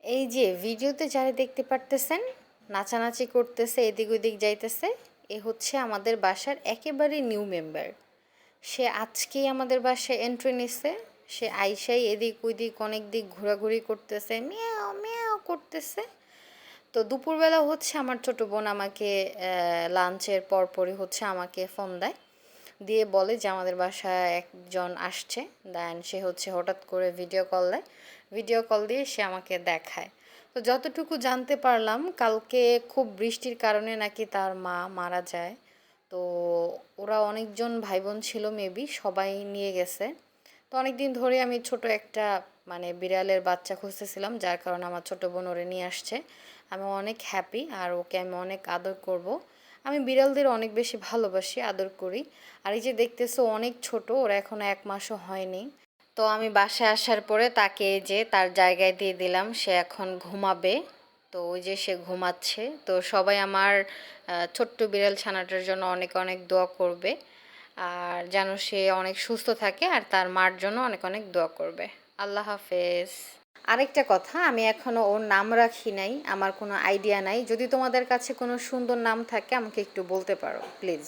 এই যে ভিডিওতে যারা দেখতে পারতেছেন নাচানাচি করতেছে, এদিক ওদিক যাইতেছে, এ হচ্ছে আমাদের বাসার একেবারে নিউ মেম্বার। সে আজকেই আমাদের বাসায় এন্ট্রি নিছে। সে আইসাই এদিক ওইদিক অনেক দিক ঘোরাঘুরি করতেছে, মিয়াও মিয়াও করতেছে। তো দুপুরবেলা হচ্ছে আমার ছোট বোন আমাকে লাঞ্চের পরপরই হচ্ছে আমাকে ফোন দেয়, দিয়ে বলে যে আমাদের বাসায় একজন আসছে। দেন সে হচ্ছে হঠাৎ করে ভিডিও কল দেয়, ভিডিও কল দিয়ে সে আমাকে দেখায়। তো যতটুকু জানতে পারলাম, কালকে খুব বৃষ্টির কারণে নাকি তার মা মারা যায়। তো ওরা অনেকজন ভাই বোন ছিল, মেবি সবাই নিয়ে গেছে। তো অনেক দিন ধরে আমি ছোট একটা মানে বিড়ালের বাচ্চা খুঁজতেছিলাম, যার কারণে আমার ছোট বোন ওরে নিয়ে আসছে। আমি অনেক হ্যাপি, আর ওকে আমি অনেক আদর করব। আমি বিড়ালদের অনেক বেশি ভালোবাসি, আদর করি। আর এই যে দেখতেছো অনেক ছোট, ওরা এখনো 1 মাসও হয়নি। তো আমি বাসায় আসার পরে তাকে যে তার জায়গায় দিয়ে দিলাম, সে এখন ঘুমাবে। তো ওই যে সে ঘুমাচ্ছে। তো সবাই আমার ছোট্ট বিড়াল ছানাটার জন্য অনেক অনেক দোয়া করবে, আর যেন সে অনেক সুস্থ থাকে, আর তার মার জন্য অনেক অনেক দোয়া করবে। আল্লাহ হাফেজ। আরেকটা কথা, আমি এখনো ওর নাম রাখি নাই, আমার কোনো আইডিয়া নাই। যদি তোমাদের কাছে কোনো সুন্দর নাম থাকে আমাকে একটু বলতে পারো প্লিজ।